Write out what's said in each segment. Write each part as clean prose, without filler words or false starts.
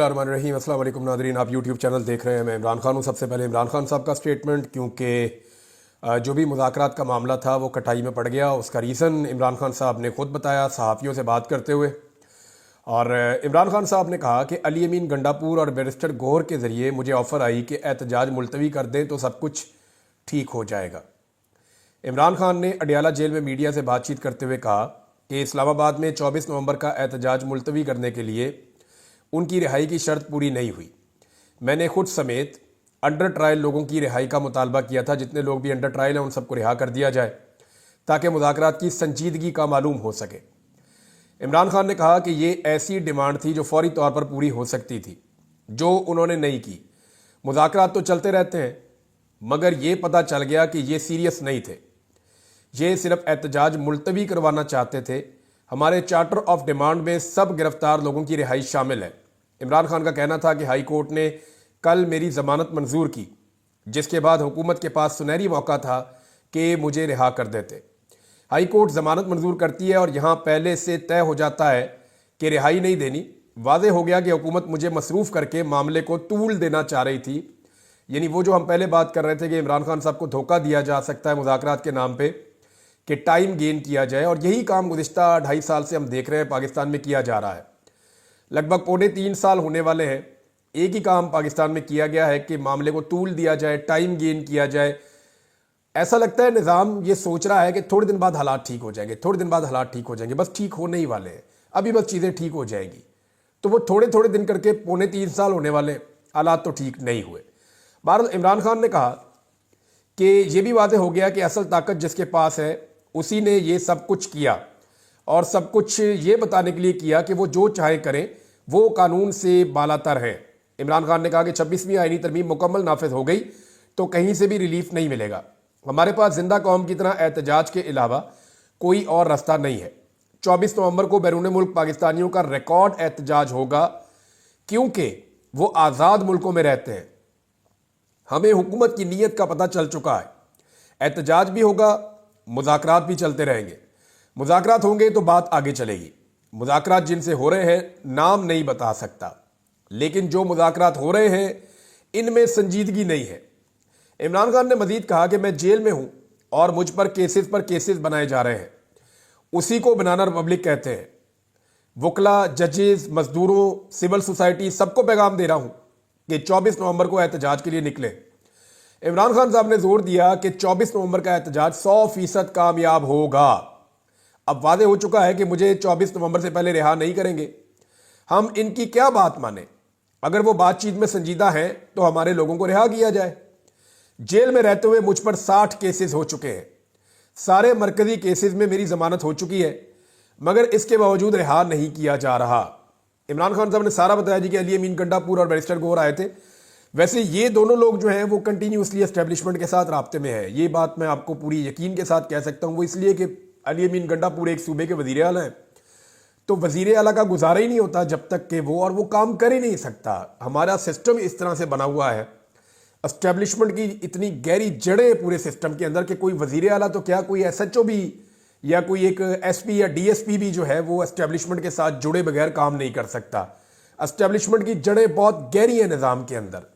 रहीम अस्सलाम वालेकुम नादरीन, आप यूट्यूब चैनल देख रहे हैं। मैं इमरान खान हूँ। सबसे पहले इमरान खान साहब का स्टेटमेंट, क्योंकि जो भी मुज़ाकरात का मामला था वो कटाई में पड़ गया। उसका रीज़न इमरान खान साहब ने ख़ुद बताया सहाफ़ियों से बात करते हुए। और इमरान खान साहब ने कहा कि अली अमीन गंडापुर और बैरिस्टर गौहर के ज़रिए मुझे ऑफ़र आई कि एहतजाज मुलतवी कर दें तो सब कुछ ठीक हो जाएगा। इमरान खान ने अडियाला जेल में मीडिया से बातचीत करते हुए कहा कि इस्लामाबाद में 24 नवंबर का एहतजाज मुलतवी करने के लिए उनकी रिहाई की शर्त पूरी नहीं हुई। मैंने खुद समेत अंडर ट्रायल लोगों की रिहाई का मुतालबा किया था। जितने लोग भी अंडर ट्रायल हैं उन सबको रिहा कर दिया जाए ताकि मुज़ाकरात की संजीदगी का मालूम हो सके। इमरान खान ने कहा कि ये ऐसी डिमांड थी जो फौरी तौर पर पूरी हो सकती थी, जो उन्होंने नहीं की। मुज़ाकरात तो चलते रहते हैं, मगर ये पता चल गया कि ये सीरियस नहीं थे, ये सिर्फ एहतजाज मुलतवी करवाना चाहते थे। हमारे चार्टर ऑफ डिमांड में सब गिरफ्तार लोगों की रिहाई शामिल है। इमरान खान का कहना था कि हाई कोर्ट ने कल मेरी ज़मानत मंजूर की, जिसके बाद हुकूमत के पास सुनहरी मौका था कि मुझे रिहा कर देते। हाई कोर्ट ज़मानत मंजूर करती है और यहाँ पहले से तय हो जाता है कि रिहाई नहीं देनी। वाज़े हो गया कि हुकूमत मुझे मसरूफ़ करके मामले को तूल देना चाह रही थी। यानी वो जो हम पहले बात कर रहे थे कि इमरान खान साहब को धोखा दिया जा सकता है मुज़ाकरात के नाम पर कि टाइम गेन किया जाए, और यही काम गुज़िश्ता 2.5 साल से हम देख रहे हैं पाकिस्तान में किया जा रहा है। लगभग 2.25 साल होने वाले हैं, एक ही काम पाकिस्तान में किया गया है कि मामले को तूल दिया जाए, टाइम गेन किया जाए। ऐसा लगता है निज़ाम ये सोच रहा है कि थोड़े दिन बाद हालात ठीक हो जाएंगे, थोड़े दिन बाद हालात ठीक हो जाएंगे। बस ठीक होने ही वाले हैं, अभी बस चीज़ें ठीक हो जाएंगी। तो वो थोड़े थोड़े दिन करके 2.25 साल होने वाले, हालात तो ठीक नहीं हुए। बहरहाल इमरान खान ने कहा कि ये भी वाज़ेह हो गया कि असल ताकत जिसके पास है उसी ने ये सब कुछ किया, और सब कुछ ये बताने के लिए किया कि वो जो चाहे करें, वो कानून से बालातर है। इमरान खान ने कहा कि 26वीं आईनी तरमीम मुकम्मल नाफिज हो गई तो कहीं से भी रिलीफ नहीं मिलेगा। हमारे पास जिंदा कौम की तरह एहतजाज के अलावा कोई और रास्ता नहीं है। 24 नवंबर को बैरून मुल्क पाकिस्तानियों का रिकॉर्ड एहतजाज होगा, क्योंकि वो आज़ाद मुल्कों में रहते हैं। हमें हुकूमत की नीयत का पता चल चुका है। एहतजाज भी होगा, मुज़ाकरात भी चलते रहेंगे। मुज़ाकरात होंगे तो बात आगे चलेगी। मुज़ाकरात जिनसे हो रहे हैं नाम नहीं बता सकता, लेकिन जो मुज़ाकरात हो रहे हैं इनमें संजीदगी नहीं है। इमरान खान ने मजीद कहा कि मैं जेल में हूं और मुझ पर केसेस बनाए जा रहे हैं। उसी को बनाना रिपब्लिक कहते हैं। वकला, जजेस, मजदूरों, सिविल सोसाइटी सबको पैगाम दे रहा हूं कि 24 नवंबर को एहतजाज के लिए निकले। इमरान खान साहब ने जोर दिया कि 24 नवंबर का एहतजाज 100% कामयाब होगा। अब वादे हो चुका है कि मुझे 24 नवंबर से पहले रिहा नहीं करेंगे। हम इनकी क्या बात माने? अगर वो बातचीत में संजीदा है तो हमारे लोगों को रिहा किया जाए। जेल में रहते हुए मुझ पर 60 केसेस हो चुके हैं। सारे मरकजी केसेस में मेरी जमानत हो चुकी है, मगर इसके बावजूद रिहा नहीं किया जा रहा। इमरान खान साहब ने सारा बताया जी कि अली अमीन गंडापुर और बैरिस्टर गौहर आए थे। वैसे ये दोनों लोग जो हैं वो कंटिन्यूसली एस्टेब्लिशमेंट के साथ राब्ते में है। ये बात मैं आपको पूरी यकीन के साथ कह सकता हूँ। वो इसलिए कि अली अमीन गंडापुर एक सूबे के वज़ीर आला हैं, तो वज़ीर आला का गुजारा ही नहीं होता जब तक कि वो काम कर ही नहीं सकता। हमारा सिस्टम इस तरह से बना हुआ है, एस्टेब्लिशमेंट की इतनी गहरी जड़ें पूरे सिस्टम के अंदर कि कोई वज़ीर आला तो क्या, कोई SHO भी या कोई एक SP या DSP भी जो है वो एस्टेब्लिशमेंट के साथ जुड़े बगैर काम नहीं कर सकता। एस्टेब्लिशमेंट की जड़ें बहुत गहरी हैं निज़ाम के अंदर,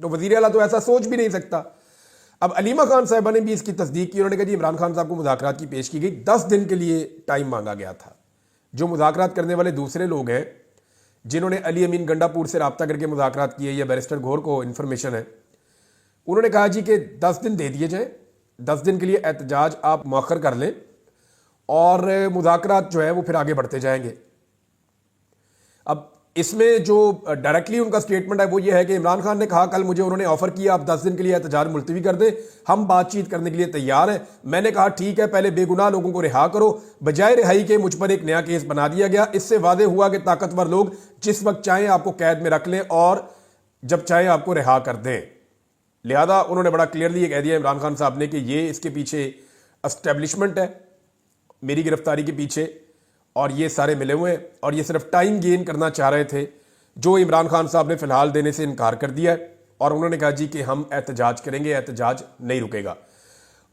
तो वज़ीर आला तो ऐसा सोच भी नहीं सकता। अब अलीमा खान साहिबा ने भी इसकी तस्दीक की। उन्होंने कहा जी इमरान खान साहब को मुज़ाकरात की पेश की गई, 10 दिन के लिए टाइम मांगा गया था। जो मुज़ाकरात करने वाले दूसरे लोग हैं जिन्होंने अली अमीन गंडापुर से रब्ता करके मुज़ाकरात किए या बैरिस्टर गौहर को इन्फॉर्मेशन है, उन्होंने कहा जी कि 10 दिन दे दिए जाए, 10 दिन के लिए एहतजाज आप मौखर कर लें और मुज़ाकरात जो है वो फिर आगे बढ़ते जाएंगे। अब इसमें जो डायरेक्टली उनका स्टेटमेंट है वो ये है कि इमरान खान ने कहा कल मुझे उन्होंने ऑफर किया आप 10 दिन के लिए एहतजाज मुलतवी कर दें, हम बातचीत करने के लिए तैयार हैं। मैंने कहा ठीक है, पहले बेगुनाह लोगों को रिहा करो। बजाय रिहाई के मुझ पर एक नया केस बना दिया गया। इससे वादे हुआ कि ताकतवर लोग जिस वक्त चाहें आपको कैद में रख लें और जब चाहें आपको रिहा कर दें। लिहाजा उन्होंने बड़ा क्लियरली ये कह दिया इमरान खान साहब ने कि ये इसके पीछे एस्टेब्लिशमेंट है मेरी गिरफ्तारी के पीछे, और ये सारे मिले हुए हैं और ये सिर्फ टाइम गेन करना चाह रहे थे, जो इमरान खान साहब ने फिलहाल देने से इनकार कर दिया है। और उन्होंने कहा जी कि हम एहतजाज करेंगे, एहतजाज नहीं रुकेगा।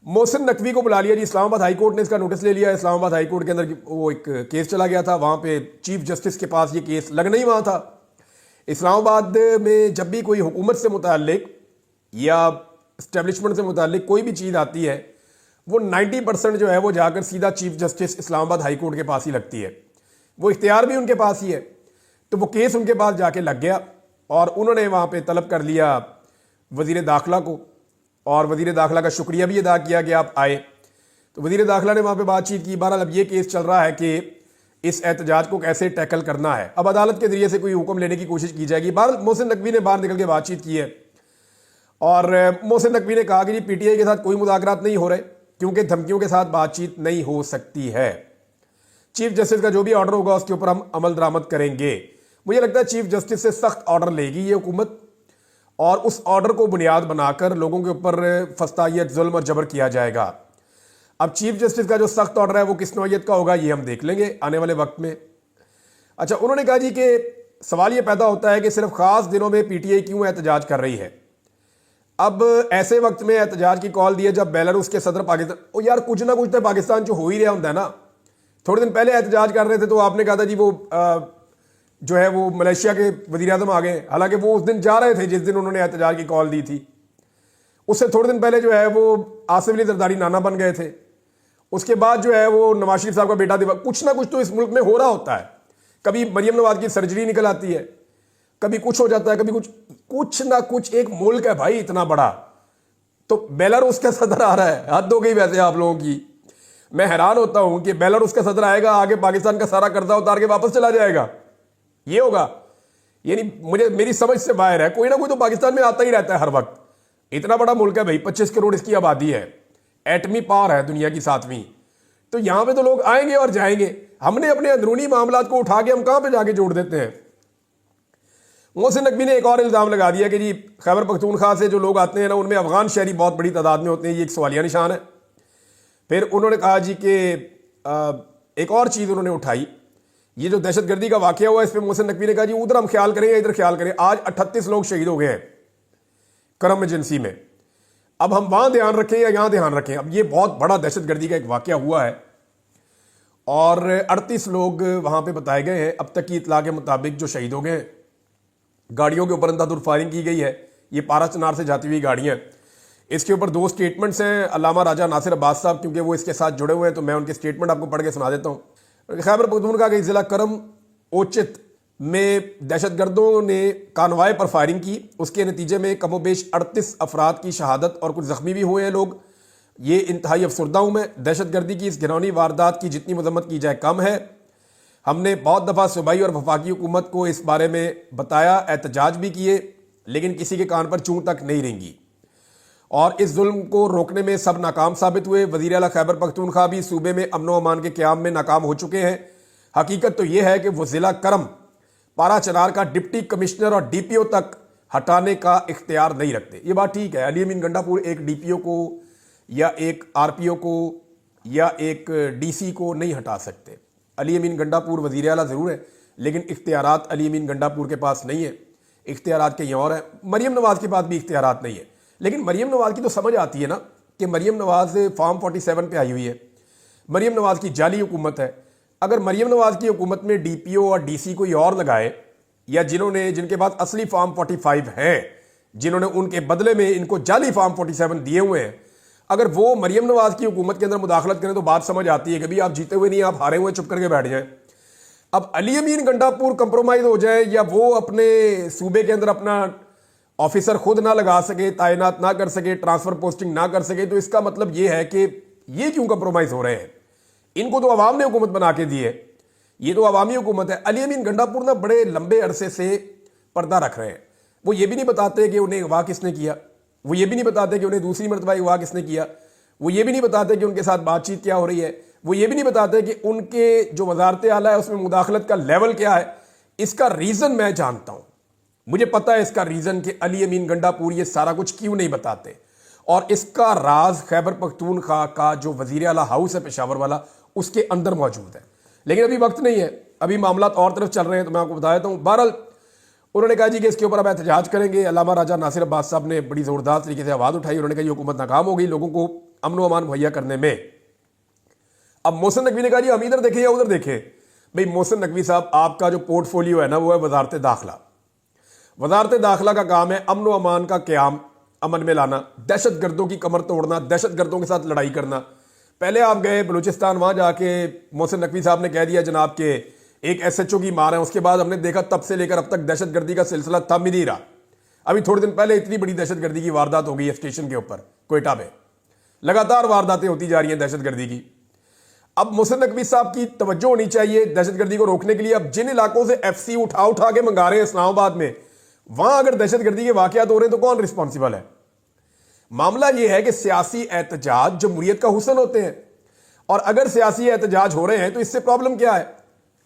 मोहसिन नकवी को बुला लिया जी, इस्लामाबाद हाई कोर्ट ने इसका नोटिस ले लिया। इस्लामाबाद हाई कोर्ट के अंदर वो एक केस चला गया था, वहां पे चीफ जस्टिस के पास ये केस लगना ही वहां था। इस्लामाबाद में जब भी कोई हुकूमत से मुताल्लिक या इस्टेब्लिशमेंट से मुताल्लिक कोई भी चीज़ आती है, वो 90% जो है वो जाकर सीधा chief justice Islamabad high court के पास ही लगती है। वो इख्तियार भी उनके पास ही है। तो वो केस उनके पास जाके लग गया और उन्होंने वहाँ पे तलब कर लिया वज़ीर दाखिला को, और वज़ीर दाखिला का शुक्रिया भी अदा किया कि आप आए। तो वज़ीर दाखिला ने वहाँ पे बातचीत की। बहरहाल अब ये केस चल रहा है कि इस एहतजाज को कैसे टैकल करना है। अब अदालत के ज़रिए से कोई हुक्म लेने की कोशिश की जाएगी। बहरहाल मोहसिन नकवी ने बाहर निकल के बातचीत की है और मोहसिन नकवी ने कहा कि जी PTI के साथ कोई मुज़ाकरात नहीं हो रहे क्योंकि धमकियों के साथ बातचीत नहीं हो सकती है। चीफ जस्टिस का जो भी ऑर्डर होगा उसके ऊपर हम अमल दरामद करेंगे। मुझे लगता है चीफ जस्टिस से सख्त ऑर्डर लेगी ये हुकूमत और उस ऑर्डर को बुनियाद बनाकर लोगों के ऊपर फस्तायत, जुल्म और जबर किया जाएगा। अब चीफ जस्टिस का जो सख्त ऑर्डर है वो किस नौयत का होगा ये हम देख लेंगे आने वाले वक्त में। अच्छा, उन्होंने कहा जी कि सवाल ये पैदा होता है कि सिर्फ खास दिनों में PTI क्यों एहतजाज कर रही है। अब ऐसे वक्त में एहतजाज की कॉल दी है जब बेलारूस के सदर पाकिस्तान, ओ यार कुछ ना कुछ तो पाकिस्तान जो हो ही रहा होता है ना। थोड़े दिन पहले एहतजाज कर रहे थे तो आपने कहा था जी वो जो है वो मलेशिया के वज़ीर आज़म आ गए, हालांकि वो उस दिन जा रहे थे जिस दिन उन्होंने एहतजाज की कॉल दी थी। उससे थोड़े दिन पहले जो है वो आसिफ अली जरदारी नाना बन गए थे। उसके बाद जो है वो नवाज शरीफ साहब का बेटा दिवा, कुछ ना कुछ तो इस मुल्क में हो रहा होता है। कभी मरियम नवाज की सर्जरी निकल आती है, कभी कुछ हो जाता है, कभी कुछ ना कुछ। एक मुल्क है भाई इतना बड़ा, तो बेलारूस का सदर आ रहा है। हद हो गई वैसे आप लोगों की। मैं हैरान होता हूं कि बेलारूस का सदर आएगा, आगे पाकिस्तान का सारा कर्जा उतार के वापस चला जाएगा, ये होगा। यानी मेरी समझ से बाहर है। कोई ना कोई तो पाकिस्तान में आता ही रहता है हर वक्त। इतना बड़ा मुल्क है भाई, 25 करोड़ इसकी आबादी है, एटमी पावर है दुनिया की 7वीं। तो यहां पे तो लोग आएंगे और जाएंगे। हमने अपने अंदरूनी मामला को उठा के हम कहां पे जाके जोड़ देते हैं। मोहसिन नकवी ने एक और इल्ज़ाम लगा दिया कि जी खैबर पख्तूनख्वा से जो लोग आते हैं ना उनमें अफगान शहरी बहुत बड़ी तादाद में होते हैं, ये एक सवालिया निशान है। फिर उन्होंने कहा जी कि एक और चीज़ उन्होंने उठाई, ये जो दहशतगर्दी का वाकया हुआ इस पर मोहसिन नकवी ने कहा जी उधर हम ख्याल करें या इधर ख्याल करें। आज 38 लोग शहीद हो गए हैं करम एजेंसी में। अब हम वहां ध्यान रखें या यहां ध्यान रखें। अब ये बहुत बड़ा दहशतगर्दी का एक वाकया हुआ है और 38 लोग वहां पे बताए गए हैं। अब तक की इतला के मुताबिक जो शहीद हो गए हैं, गाड़ियों के ऊपर अंधाधुंध फायरिंग की गई है। ये पारा चनार से जाती हुई गाड़ियां। इसके ऊपर 2 स्टेटमेंट्स हैं अल्लामा राजा नासिर अब्बास साहब, क्योंकि वो इसके साथ जुड़े हुए हैं तो मैं उनके स्टेटमेंट आपको पढ़ के सुना देता हूँ। खैबर पख्तूनख्वा के जिला करम ओचित में दहशतगर्दों ने कानवाय पर फायरिंग की। उसके नतीजे में कमोबेश 38 अफराद की शहादत और कुछ जख्मी भी हुए हैं लोग। ये इंतहाई अफसरदा हूँ मैं। दहशतगर्दी की इस घिनौनी वारदात की जितनी मजम्मत की जाए कम है। हमने बहुत दफ़ा सूबाई और वफाकी हुकूमत को इस बारे में बताया, एहतजाज भी किए, लेकिन किसी के कान पर चूं तक नहीं रेंगी और इस जुल्म को रोकने में सब नाकाम साबित हुए। वज़ीर आला खैबर पख्तूनख्वा भी सूबे में अमन व अमान के क़याम में नाकाम हो चुके हैं। हकीकत तो यह है कि वो ज़िला करम पारा चनार का डिप्टी कमिश्नर और DPO तक हटाने का इख्तियार नहीं रखते। ये बात ठीक है, अली अमीन गंडापुर एक DPO को या एक RPO को या एक DC को नहीं हटा सकते। अली अमीन गंडापुर वज़ीर आला ज़रूर है, लेकिन इख्तियारात अली अमीन गंडापुर के पास नहीं है। इख्तियारात कहीं और है। मरियम नवाज़ के पास भी इख्तियारात नहीं है। लेकिन मरियम नवाज़ की तो समझ आती है ना कि मरियम नवाज़ फॉर्म 47 पे आई हुई है। मरियम नवाज़ की जाली हुकूमत है। अगर मरियम नवाज़ की हुकूमत में DPO और DC कोई और लगाए, या जिनके पास असली फॉर्म 45 है, जिन्होंने उनके बदले में इनको जाली फॉर्म 47 दिए हुए हैं, अगर वो मरियम नवाज़ की हुकूमत के अंदर मुदाखलत करें तो बात समझ आती है कि भाई आप जीते हुए नहीं, आप हारे हुए चुप करके बैठ जाएं। अब अली अमीन गंडापुर कंप्रोमाइज हो जाए या वो अपने सूबे के अंदर अपना ऑफिसर खुद ना लगा सके, तैनात ना कर सके, ट्रांसफर पोस्टिंग ना कर सके, तो इसका मतलब ये है कि ये क्यों कंप्रोमाइज हो रहे हैं। इनको तो अवाम ने हुकूमत बना के दी है, ये तो अवामी हुकूमत है। अली अमीन गंडापुर ना बड़े लंबे अरसे से पर्दा रख रहे हैं। वो ये भी नहीं बताते कि उन्हें अगवा किसने किया, वो ये भी नहीं बताते कि उन्हें दूसरी मरतबा अगवा किसने किया, वो ये भी नहीं बताते कि उनके साथ बातचीत क्या हो रही है, वो ये भी नहीं बताते कि उनके जो वजारत आला है उसमें मुदाखलत का लेवल क्या है। इसका रीज़न मैं जानता हूं, मुझे पता है इसका रीज़न कि अली अमीन गंडापुर ये सारा कुछ क्यों नहीं बताते। और इसका राज खैबर पख्तूनख्वा का जो वज़ीर आला हाउस है पेशावर वाला, उसके अंदर मौजूद है। लेकिन अभी वक्त नहीं है, अभी मामला और तरफ चल रहे हैं, तो मैं आपको बता देता हूँ। बहरहाल उन्होंने कहा जी कि इसके ऊपर अब एहतजाज करेंगे। अल्लामा राजा नासिर अब्बास साहब ने बड़ी ज़ोरदार तरीके से आवाज़ उठाई। उन्होंने कहा ये हुकूमत नाकाम हो गई लोगों को अमन व अमान मुहैया करने में। अब मोहसिन नकवी ने कहा जी हम इधर देखें या उधर देखें। भाई मोहसिन नकवी साहब, आपका जो पोर्टफोलियो है ना वो है वजारत दाखिला। वजारत दाखिला का काम है अमन व अमान का क़याम, अमन में लाना, दहशत गर्दों की कमर तोड़ना, दहशत गर्दों के साथ लड़ाई करना। पहले आप गए बलूचिस्तान, वहाँ जाके मोहसिन नकवी साहब ने कह दिया जनाब के एक SHO की मार है। उसके बाद हमने देखा तब से लेकर अब तक दहशत गर्दी का सिलसिला थम ही नहीं रहा। अभी थोड़े दिन पहले इतनी बड़ी दहशत गर्दी की वारदात हो गई है स्टेशन के ऊपर कोयटा में। लगातार वारदातें होती जा रही हैं दहशत गर्दी की। अब मोहसिन नकवी साहब की तवज्जो होनी चाहिए दहशत गर्दी को रोकने के लिए। अब जिन इलाकों से FC उठा उठा के मंगा रहे हैं इस्लामाबाद में, वहां अगर दहशत गर्दी के वाकयात हो रहे हैं तो कौन रिस्पॉन्सिबल है? मामला यह है कि सियासी एहतजाज जमहूरियत का हुस्न होते हैं, और अगर सियासी एहतजाज हो रहे हैं तो इससे प्रॉब्लम क्या है?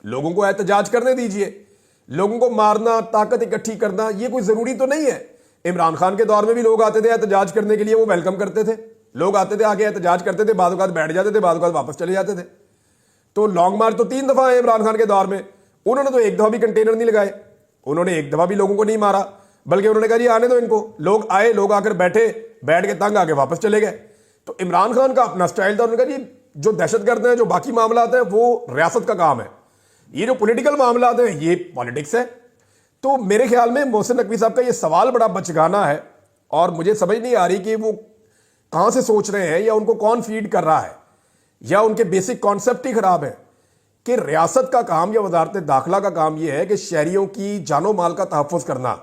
लोगों को एहतजाज करने दीजिए। लोगों को मारना, ताकत इकट्ठी करना, यह कोई जरूरी तो नहीं है। इमरान खान के दौर में भी लोग आते थे एहतजाज करने के लिए, वो वेलकम करते थे। लोग आते थे, आके एहतजाज करते थे, बाद बैठ जाते थे, बाद वापस चले जाते थे। तो लॉन्ग मार्च तो 3 दफा है इमरान खान के दौर में। उन्होंने तो एक दफा भी कंटेनर नहीं लगाए, उन्होंने एक दफा भी लोगों को नहीं मारा, बल्कि उन्होंने कहा जी आने दो इनको। लोग आए, लोग आकर बैठे, बैठ के तंग आके वापस चले गए। तो इमरान खान का अपना स्टाइल था। उन्होंने कहा जी जो दहशतगर्द हैं, जो बाकी मामला हैं, वो रियासत का काम है, ये जो पॉलिटिकल मामला हैं ये पॉलिटिक्स है। तो मेरे ख्याल में मोहसिन नकवी साहब का ये सवाल बड़ा बचगाना है, और मुझे समझ नहीं आ रही कि वो कहां से सोच रहे हैं, या उनको कौन फीड कर रहा है, या उनके बेसिक कॉन्सेप्ट ही खराब है कि रियासत का काम या वजारत दाखिला का काम यह है कि शहरियों की जानो माल का तहफ़्फ़ुज़ करना।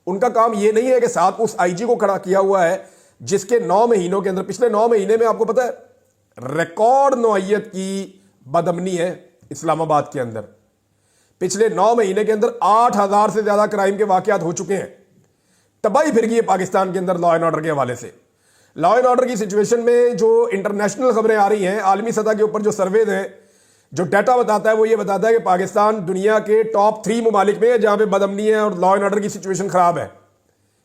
उनका काम यह नहीं है कि साथ उस IG को खड़ा किया हुआ है जिसके 9 महीनों के अंदर, पिछले 9 महीने में आपको पता है रिकॉर्ड नौइयत की बदअमनी है इस्लामाबाद के अंदर। पिछले 9 महीने के अंदर 8000 से ज्यादा क्राइम के वाकयात हो चुके हैं। तबाही फिर गई है पाकिस्तान के अंदर लॉ एंड ऑर्डर के हवाले से। लॉ एंड ऑर्डर की सिचुएशन में जो इंटरनेशनल खबरें आ रही हैं, आलमी सतह के ऊपर जो सर्वेज हैं, जो डाटा बताता है वो ये बताता है कि पाकिस्तान दुनिया के टॉप 3 ममालिक में है जहां पे बदअमनी है और लॉ एंड ऑर्डर की सिचुएशन खराब है।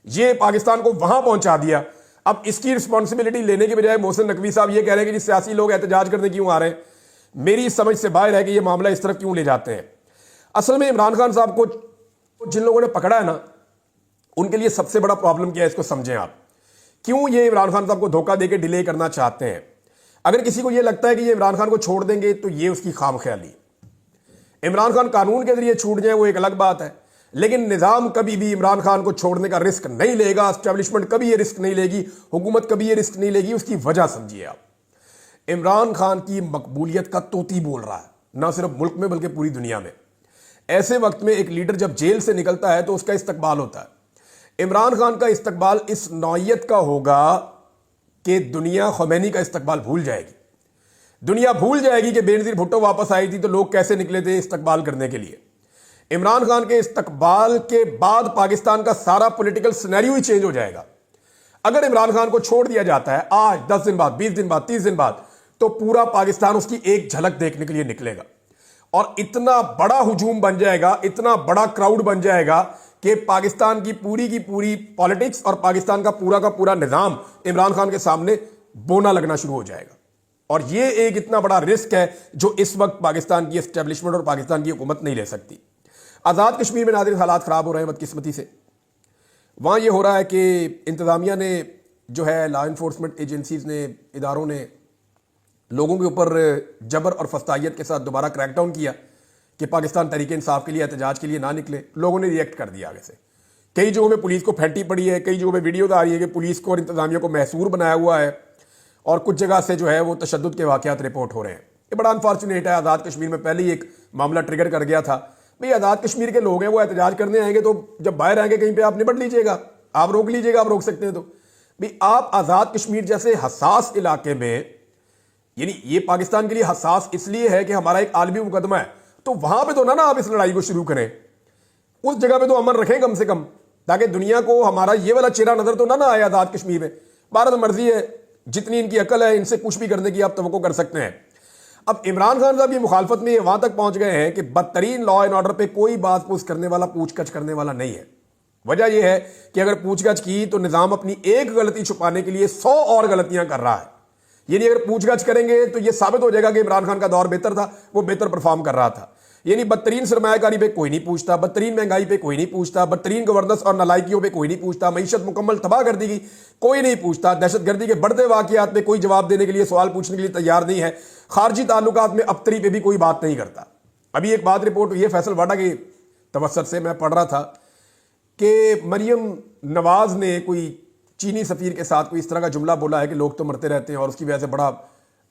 ये पाकिस्तान को वहां पहुंचा दिया। अब इसकी रिस्पॉन्सिबिलिटी लेने के बजाय मोहसिन नकवी साहब ये कह रहे हैं कि सियासी लोग एहतजाज करने क्यों आ रहे हैं। मेरी समझ से बाहर है कि ये मामला इस तरफ क्यों ले जाते हैं। असल में इमरान खान साहब को जिन लोगों ने पकड़ा है ना, उनके लिए सबसे बड़ा प्रॉब्लम क्या है, इसको समझें आप। क्यों ये इमरान खान साहब को धोखा देकर डिले करना चाहते हैं? अगर किसी को यह लगता है कि ये इमरान खान को छोड़ देंगे तो ये उसकी खामख्याली। इमरान खान कानून के जरिए छूट जाए वो एक अलग बात है, लेकिन निजाम कभी भी इमरान खान को छोड़ने का रिस्क नहीं लेगा। एस्टेब्लिशमेंट कभी ये रिस्क नहीं लेगी, हुकूमत कभी ये रिस्क नहीं लेगी। उसकी वजह समझिए आप, इमरान खान की मकबूलियत का तोती बोल रहा है, ना सिर्फ मुल्क में बल्कि पूरी दुनिया में। ऐसे वक्त में एक लीडर जब जेल से निकलता है तो उसका इस्तकबाल होता है। इमरान खान का इस्तकबाल इस नौइयत का होगा कि दुनिया ख़ुमैनी का इस्तकबाल भूल जाएगी। दुनिया भूल जाएगी कि बेनज़ीर भुट्टो वापस आई थी तो लोग कैसे निकले थे इस्तकबाल करने के लिए। इमरान खान के इस्तकबाल के बाद पाकिस्तान का सारा पॉलिटिकल सिनेरियो ही चेंज हो जाएगा। अगर इमरान खान को छोड़ दिया जाता है आज, 10 दिन बाद, 20 दिन बाद, 30 दिन बाद, तो पूरा पाकिस्तान उसकी एक झलक देखने के लिए निकलेगा और इतना बड़ा हुजूम बन जाएगा, इतना बड़ा क्राउड बन जाएगा कि पाकिस्तान की पूरी पॉलिटिक्स और पाकिस्तान का पूरा निजाम इमरान खान के सामने बोना लगना शुरू हो जाएगा। और ये एक इतना बड़ा रिस्क है जो इस वक्त पाकिस्तान की एस्टेब्लिशमेंट और पाकिस्तान की हुकूमत नहीं ले सकती। आज़ाद कश्मीर में नाज़रीन हालात ख़राब हो रहे हैं बदकिस्मती से। वहाँ ये हो रहा है कि इंतज़ामिया ने जो है, लॉ इन्फोर्समेंट एजेंसीज़ ने, इदारों ने लोगों के ऊपर जबर और फस्तायत के साथ दोबारा क्रैकडाउन किया कि पाकिस्तान तहरीक इंसाफ के लिए एहतजाज के लिए ना निकले। लोगों ने रिएक्ट कर दिया आगे से। कई जगहों में पुलिस को फेंटी पड़ी है, कई जगहों में वीडियोज आ रही है कि पुलिस को और इंतज़ामिया को महसूर बनाया हुआ है, और कुछ जगह से जो है वो तशद्दुद के वाक़यात रिपोर्ट हो रहे हैं। ये बड़ा अनफॉर्चुनेट है। आज़ाद कश्मीर में पहले ही एक मामला ट्रिगर कर गया था। भाई आज़ाद कश्मीर के लोग हैं, वो एहतजाज करने आएंगे तो जब बाहर आएंगे कहीं पे आप निपट लीजिएगा, आप रोक लीजिएगा, आप रोक सकते हैं। तो भाई आप आज़ाद कश्मीर जैसे हसास इलाके में, यानी ये पाकिस्तान के लिए हसास इसलिए है कि हमारा एक आलमी मुकदमा है, तो वहां पे तो ना आप इस लड़ाई को शुरू करें। उस जगह पे तो अमन रखें कम से कम, ताकि दुनिया को हमारा ये वाला चेहरा नजर तो ना आए आज़ाद कश्मीर में। भारत मर्जी है, जितनी इनकी अकल है इनसे कुछ भी करने की आप तवक्को कर सकते हैं। अब इमरान खान साहब की मुखालफत में वहां तक पहुंच गए हैं कि बदतरीन लॉ एंड ऑर्डर पे कोई बात पूछ करने वाला, पूछकछ करने वाला नहीं है। वजह यह है कि अगर पूछगछ की तो निजाम अपनी एक गलती छुपाने के लिए 100 और गलतियां कर रहा है। यानी अगर पूछगछ करेंगे तो यह साबित हो जाएगा कि इमरान खान का दौर बेहतर था, वो बेहतर परफॉर्म कर रहा था। यानी बदतरीन सरमायाकारी पे कोई नहीं पूछता, बदतरीन महंगाई पे कोई नहीं पूछता, बदतरीन गवर्नेंस और नालायकियों पे कोई नहीं पूछता, मईशत मुकम्मल तबाह कर दी गई, कोई नहीं पूछता, दहशतगर्दी के बढ़ते वाकयात पे कोई जवाब देने के लिए, सवाल पूछने के लिए तैयार नहीं है, खारजी ताल्लुकात में अबतरी पे भी कोई बात नहीं करता। अभी एक बात रिपोर्ट हुई है फैसल वाडा की तवस्सुत से, मैं पढ़ रहा था कि मरियम नवाज ने कोई चीनी सफीर के साथ कोई इस तरह का जुमला बोला है कि लोग तो मरते रहते हैं, और उसकी वजह से बड़ा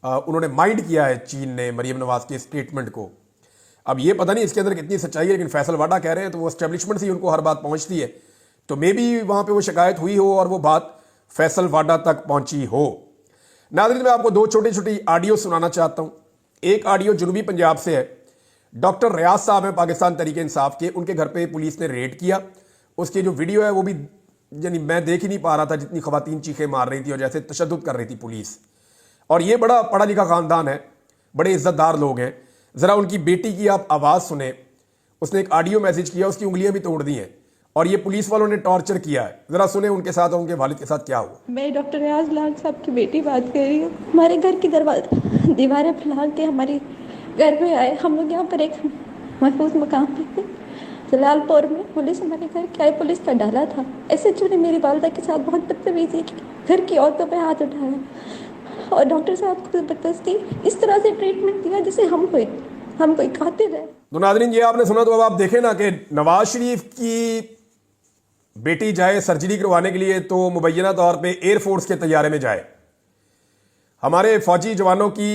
उन्होंने माइंड किया है चीन ने मरियम नवाज के स्टेटमेंट को। अब ये पता नहीं इसके अंदर कितनी सच्चाई है, लेकिन फैसल वाडा कह रहे हैं तो वो एस्टेब्लिशमेंट से ही उनको हर बात पहुंचती है, तो मे बी वहां पे वो शिकायत हुई हो और वो बात फैसल वाडा तक पहुंची हो। नाज़रीन, मैं आपको दो छोटी छोटी ऑडियो सुनाना चाहता हूं। एक ऑडियो जुनूबी पंजाब से है। डॉक्टर रियाज साहब हैं पाकिस्तान तहरीक इंसाफ के, उनके घर पे पुलिस ने रेड किया। उसकी जो वीडियो है वो भी यानी मैं देख ही नहीं पा रहा था, जितनी खवातीन चीखें मार रही थी और जैसे तशद्दुद कर रही थी पुलिस। और ये बड़ा पढ़ा लिखा खानदान है, बड़े इज्जतदार लोग हैं। ज़रा उनकी बेटी की आप आवाज़ सुने। उसने एक ऑडियो मैसेज किया, उसकी उंगलियां भी तोड़ दी हैं और ये पुलिस वालों ने टॉर्चर किया है। ज़रा सुने उनके साथ और उनके वालिद के साथ क्या हुआ। मैं डॉक्टर रियाज लाल साहब की बेटी बात कर रही हूँ। हमारे घर की दीवारें फैला के हमारे घर में आए। हम लोग यहाँ पर एक महफूज मकाम पे थे जलालपुर में। पुलिस हमारे घर के आए, पुलिस का डाला था। SHO ने मेरी वालदा के साथ बहुत बदतमीजी की, घर की औरतों पे हाथ उठाया और डॉक्टर साहब को ज़बरदस्ती इस तरह से ट्रीटमेंट दिया जैसे हम कोई कातिल है। तो नाज़रीन, ये आपने सुना, तो अब आप देखें ना कि नवाज शरीफ की बेटी जाए सर्जरी करवाने के लिए तो मुबैना तौर पे एयरफोर्स के तैयारे में जाए। हमारे फौजी जवानों की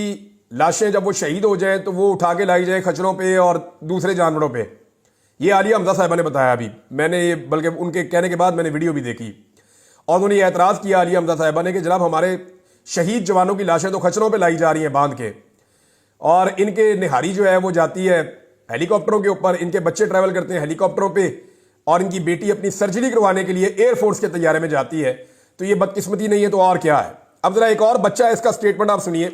लाशें जब वो शहीद हो जाएं तो वो उठा के लाई जाए खच्चरों पे और दूसरे जानवरों पे। ये आलिया हमजा साहिबा ने बताया। अभी मैंने ये, बल्कि उनके कहने के बाद मैंने वीडियो भी देखी और उन्होंने ये एतराज़ किया आलिया हमजा साहिबा ने कि जनाब हमारे शहीद जवानों की लाशें तो खच्चरों पे लाई जा रही हैं बांध के, और इनके निहारी जो है वो जाती है हेलीकॉप्टरों के ऊपर, इनके बच्चे ट्रैवल करते हैं हेलीकॉप्टरों पे, और इनकी बेटी अपनी सर्जरी करवाने के लिए एयरफोर्स के तैयारे में जाती है। तो ये बदकिस्मती नहीं है तो और क्या है। अब जरा एक और बच्चा है, इसका स्टेटमेंट आप सुनिए।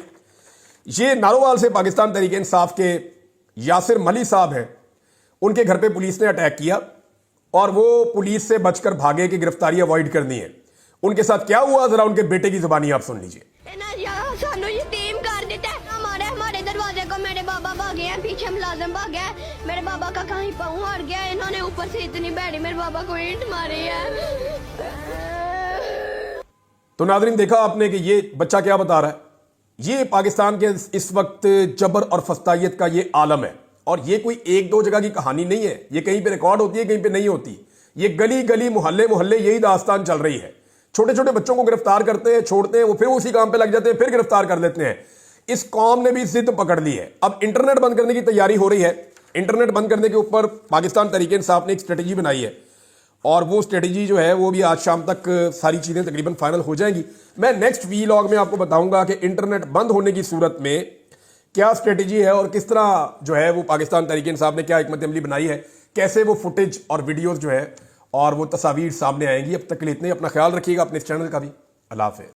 ये नारोवाल से पाकिस्तान तहरीक इंसाफ के यासिर मली साहब हैं, उनके घर पे पुलिस ने अटैक किया और वो पुलिस से बचकर भागे कि गिरफ्तारी अवॉइड करनी है। उनके साथ क्या हुआ, जरा उनके बेटे की जुबानी आप सुन लीजिए। हमारे दरवाजे को मेरे बाबा भागे हैं, पीछे मुलाजिम भागे हैं, मेरे बाबा का कहीं पाँव हार गया है, इन्होंने ऊपर से इतनी बैठी मेरे बाबा को ईंट मारी है। तो नाज़रीन, देखा आपने कि ये बच्चा क्या बता रहा है। ये पाकिस्तान के इस वक्त जबर और फस्तायत का ये आलम है, और ये कोई एक दो जगह की कहानी नहीं है। ये कहीं पे रिकॉर्ड होती है, कहीं पे नहीं होती। ये गली गली मोहल्ले मोहल्ले यही दास्तान चल रही है। छोटे छोटे बच्चों को गिरफ्तार करते हैं, छोड़ते हैं, वो फिर उसी काम पे लग जाते हैं, फिर गिरफ्तार कर लेते हैं। इस कौम ने भी जिद पकड़ ली है। अब इंटरनेट बंद करने की तैयारी हो रही है। इंटरनेट बंद करने के ऊपर पाकिस्तान तहरीक इंसाफ ने एक स्ट्रेटजी बनाई है, और वो स्ट्रेटजी जो है वो भी आज शाम तक सारी चीजें तकरीबन फाइनल हो जाएंगी। मैं नेक्स्ट वीलॉग में आपको बताऊंगा कि इंटरनेट बंद होने की सूरत में क्या स्ट्रेटजी है और किस तरह जो है वो पाकिस्तान तहरीक इंसाफ ने क्या हिकमत अमली बनाई है, कैसे वो फुटेज और वीडियोज जो है और वो तस्वीर सामने आएंगी। अब तक के लिए इतने, अपना ख्याल रखिएगा, अपने इस चैनल का भी। अल्लाह हाफ़िज़।